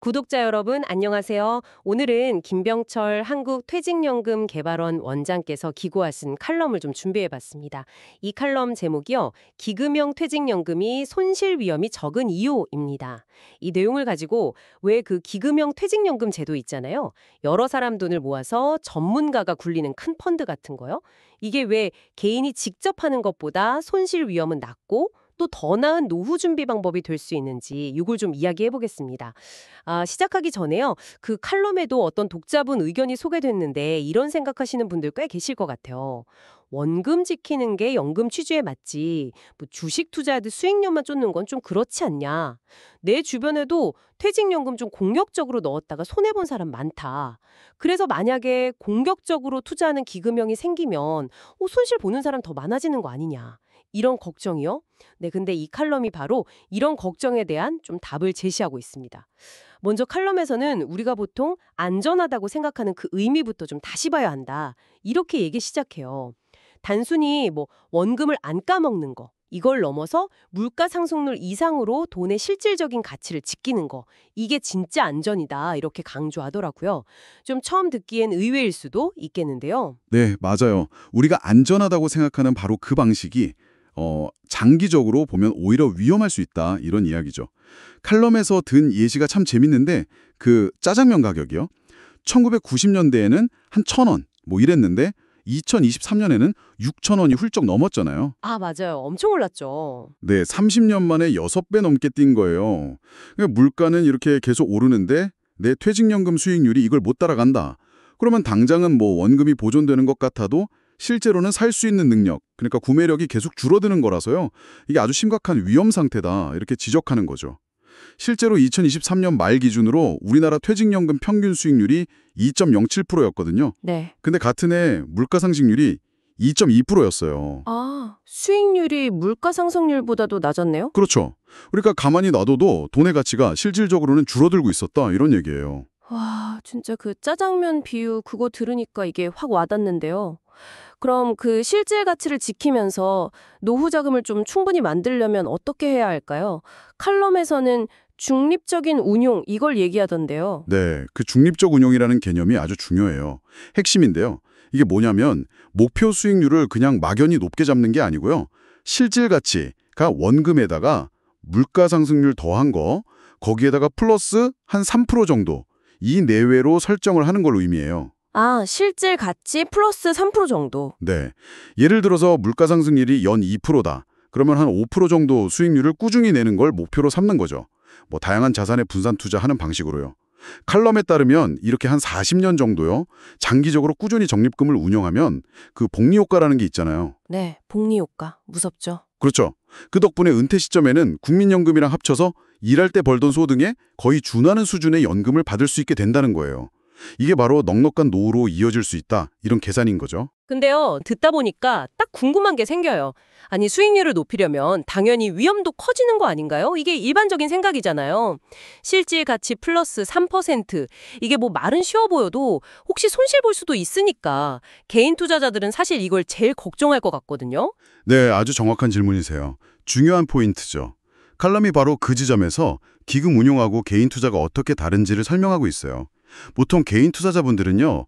구독자 여러분, 안녕하세요. 오늘은 김병철 한국퇴직연금 개발원 원장께서 기고하신 칼럼을 좀 준비해봤습니다. 이 칼럼 제목이요. 기금형 퇴직연금이 손실 위험이 적은 이유입니다. 이 내용을 가지고 왜 그 기금형 퇴직연금 제도 있잖아요. 여러 사람 돈을 모아서 전문가가 굴리는 큰 펀드 같은 거요. 이게 왜 개인이 직접 하는 것보다 손실 위험은 낮고 또 더 나은 노후 준비 방법이 될 수 있는지 이걸 좀 이야기해 보겠습니다. 시작하기 전에요. 그 칼럼에도 어떤 독자분 의견이 소개됐는데 이런 생각하시는 분들 꽤 계실 것 같아요. 원금 지키는 게 연금 취지에 맞지. 뭐 주식 투자하듯 수익률만 쫓는 건 좀 그렇지 않냐. 내 주변에도 퇴직연금 좀 공격적으로 넣었다가 손해본 사람 많다. 그래서 만약에 공격적으로 투자하는 기금형이 생기면 손실 보는 사람 더 많아지는 거 아니냐. 이런 걱정이요? 네, 근데 이 칼럼이 바로 이런 걱정에 대한 좀 답을 제시하고 있습니다. 먼저 칼럼에서는 우리가 보통 안전하다고 생각하는 그 의미부터 좀 다시 봐야 한다. 이렇게 얘기 시작해요. 단순히 뭐 원금을 안 까먹는 거, 이걸 넘어서 물가 상승률 이상으로 돈의 실질적인 가치를 지키는 거, 이게 진짜 안전이다. 이렇게 강조하더라고요. 좀 처음 듣기엔 의외일 수도 있겠는데요. 네, 맞아요. 우리가 안전하다고 생각하는 바로 그 방식이 장기적으로 보면 오히려 위험할 수 있다 이런 이야기죠. 칼럼에서 든 예시가 참 재밌는데 그 짜장면 가격이요. 1990년대에는 한 1,000원 뭐 이랬는데 2023년에는 6,000원이 훌쩍 넘었잖아요. 맞아요. 엄청 올랐죠. 네, 30년 만에 6배 넘게 뛴 거예요. 그러니까 물가는 이렇게 계속 오르는데 내 퇴직연금 수익률이 이걸 못 따라간다. 그러면 당장은 뭐 원금이 보존되는 것 같아도 실제로는 살 수 있는 능력, 그러니까 구매력이 계속 줄어드는 거라서요. 이게 아주 심각한 위험 상태다 이렇게 지적하는 거죠. 실제로 2023년 말 기준으로 우리나라 퇴직연금 평균 수익률이 2.07%였거든요. 네. 근데 같은 해 물가 상승률이 2.2%였어요. 수익률이 물가 상승률보다도 낮았네요? 그렇죠. 그러니까 가만히 놔둬도 돈의 가치가 실질적으로는 줄어들고 있었다 이런 얘기예요. 와, 진짜 그 짜장면 비유 그거 들으니까 이게 확 와닿는데요. 그럼 그 실질 가치를 지키면서 노후 자금을 좀 충분히 만들려면 어떻게 해야 할까요? 칼럼에서는 중립적인 운용 이걸 얘기하던데요. 네, 그 중립적 운용이라는 개념이 아주 중요해요. 핵심인데요. 이게 뭐냐면 목표 수익률을 그냥 막연히 높게 잡는 게 아니고요. 실질 가치가 원금에다가 물가 상승률 더한 거, 거기에다가 플러스 한 3% 정도 이 내외로 설정을 하는 걸 의미해요. 실질 가치 플러스 3% 정도. 네, 예를 들어서 물가 상승률이 연 2%다. 그러면 한 5% 정도 수익률을 꾸준히 내는 걸 목표로 삼는 거죠. 뭐 다양한 자산에 분산 투자하는 방식으로요. 칼럼에 따르면 이렇게 한 40년 정도요. 장기적으로 꾸준히 적립금을 운영하면 그 복리 효과라는 게 있잖아요. 네, 복리 효과. 무섭죠. 그렇죠. 그 덕분에 은퇴 시점에는 국민연금이랑 합쳐서 일할 때 벌던 소득에 거의 준하는 수준의 연금을 받을 수 있게 된다는 거예요. 이게 바로 넉넉한 노후로 이어질 수 있다. 이런 계산인 거죠. 근데요, 듣다 보니까 딱 궁금한 게 생겨요. 아니, 수익률을 높이려면 당연히 위험도 커지는 거 아닌가요? 이게 일반적인 생각이잖아요. 실질 가치 플러스 3%. 이게 뭐 말은 쉬워 보여도 혹시 손실 볼 수도 있으니까 개인 투자자들은 사실 이걸 제일 걱정할 것 같거든요. 네, 아주 정확한 질문이세요. 중요한 포인트죠. 칼럼이 바로 그 지점에서 기금 운용하고 개인 투자가 어떻게 다른지를 설명하고 있어요. 보통 개인 투자자분들은요,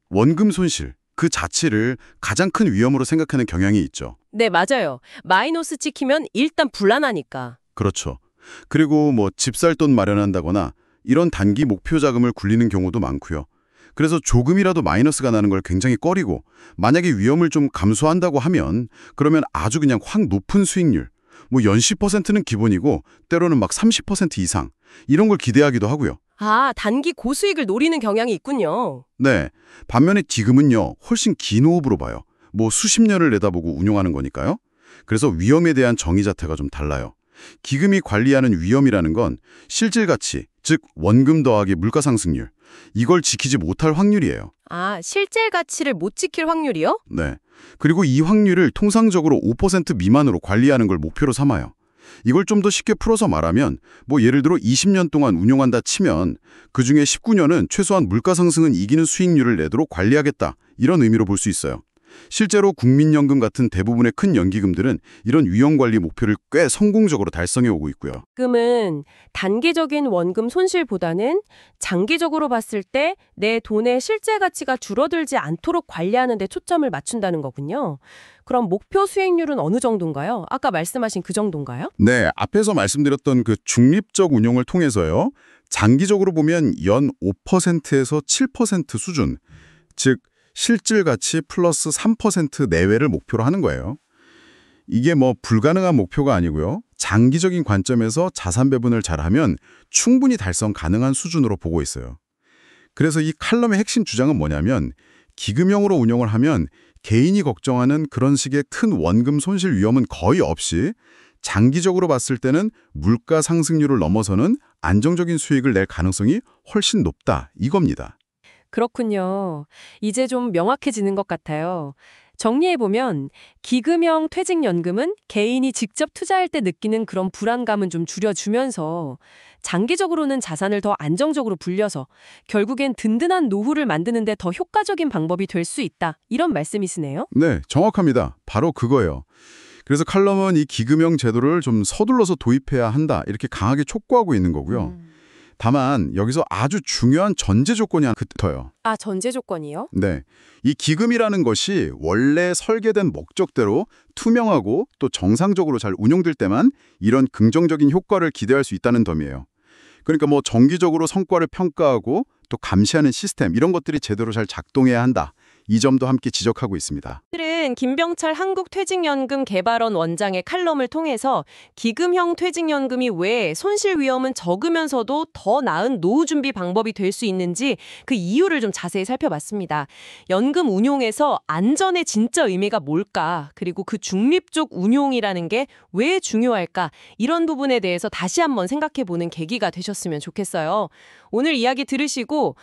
원금 손실, 그 자체를 가장 큰 위험으로 생각하는 경향이 있죠. 네, 맞아요. 마이너스 찍히면 일단 불안하니까. 그렇죠. 그리고 뭐 집 살 돈 마련한다거나 이런 단기 목표 자금을 굴리는 경우도 많고요. 그래서 조금이라도 마이너스가 나는 걸 굉장히 꺼리고 만약에 위험을 좀 감수한다고 하면 그러면 아주 그냥 확 높은 수익률, 뭐 연 10%는 기본이고 때로는 막 30% 이상 이런 걸 기대하기도 하고요. 단기 고수익을 노리는 경향이 있군요. 네. 반면에 기금은요, 훨씬 긴 호흡으로 봐요. 뭐 수십 년을 내다보고 운용하는 거니까요. 그래서 위험에 대한 정의 자체가 좀 달라요. 기금이 관리하는 위험이라는 건 실질 가치, 즉 원금 더하기 물가 상승률, 이걸 지키지 못할 확률이에요. 실질 가치를 못 지킬 확률이요? 네. 그리고 이 확률을 통상적으로 5% 미만으로 관리하는 걸 목표로 삼아요. 이걸 좀 더 쉽게 풀어서 말하면 뭐 예를 들어 20년 동안 운용한다 치면 그중에 19년은 최소한 물가 상승은 이기는 수익률을 내도록 관리하겠다. 이런 의미로 볼 수 있어요. 실제로 국민연금 같은 대부분의 큰 연기금들은 이런 위험관리 목표를 꽤 성공적으로 달성해 오고 있고요. 지금은 단기적인 원금 손실보다는 장기적으로 봤을 때 내 돈의 실제 가치가 줄어들지 않도록 관리하는 데 초점을 맞춘다는 거군요. 그럼 목표 수익률은 어느 정도인가요? 아까 말씀하신 그 정도인가요? 네, 앞에서 말씀드렸던 그 중립적 운용을 통해서요. 장기적으로 보면 연 5%에서 7% 수준, 즉 실질 가치 플러스 3% 내외를 목표로 하는 거예요. 이게 뭐 불가능한 목표가 아니고요. 장기적인 관점에서 자산 배분을 잘하면 충분히 달성 가능한 수준으로 보고 있어요. 그래서 이 칼럼의 핵심 주장은 뭐냐면 기금형으로 운용을 하면 개인이 걱정하는 그런 식의 큰 원금 손실 위험은 거의 없이 장기적으로 봤을 때는 물가 상승률을 넘어서는 안정적인 수익을 낼 가능성이 훨씬 높다 이겁니다. 그렇군요. 이제 좀 명확해지는 것 같아요. 정리해보면 기금형 퇴직연금은 개인이 직접 투자할 때 느끼는 그런 불안감은 좀 줄여주면서 장기적으로는 자산을 더 안정적으로 불려서 결국엔 든든한 노후를 만드는 데 더 효과적인 방법이 될 수 있다. 이런 말씀이시네요. 네, 정확합니다. 바로 그거예요. 그래서 칼럼은 이 기금형 제도를 좀 서둘러서 도입해야 한다 이렇게 강하게 촉구하고 있는 거고요. 다만 여기서 아주 중요한 전제 조건이 하나 붙어요. 아, 전제 조건이요? 네, 이 기금이라는 것이 원래 설계된 목적대로 투명하고 또 정상적으로 잘 운용될 때만 이런 긍정적인 효과를 기대할 수 있다는 점이에요. 그러니까 뭐 정기적으로 성과를 평가하고 또 감시하는 시스템 이런 것들이 제대로 잘 작동해야 한다. 이 점도 함께 지적하고 있습니다. 오늘은 김병철 한국퇴직연금 개발원 원장의 칼럼을 통해서 기금형 퇴직연금이 왜 손실 위험은 적으면서도 더 나은 노후 준비 방법이 될 수 있는지 그 이유를 좀 자세히 살펴봤습니다. 연금 운용에서 안전의 진짜 의미가 뭘까? 그리고 그 중립적 운용이라는 게 왜 중요할까? 이런 부분에 대해서 다시 한번 생각해보는 계기가 되셨으면 좋겠어요. 오늘 이야기 들으시고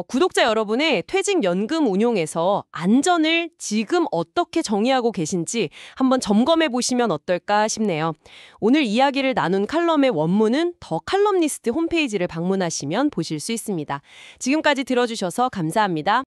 구독자 여러분의 퇴직연금 운용에서 안전을 지금 어떻게 정의하고 계신지 한번 점검해 보시면 어떨까 싶네요. 오늘 이야기를 나눈 칼럼의 원문은 더 칼럼니스트 홈페이지를 방문하시면 보실 수 있습니다. 지금까지 들어주셔서 감사합니다.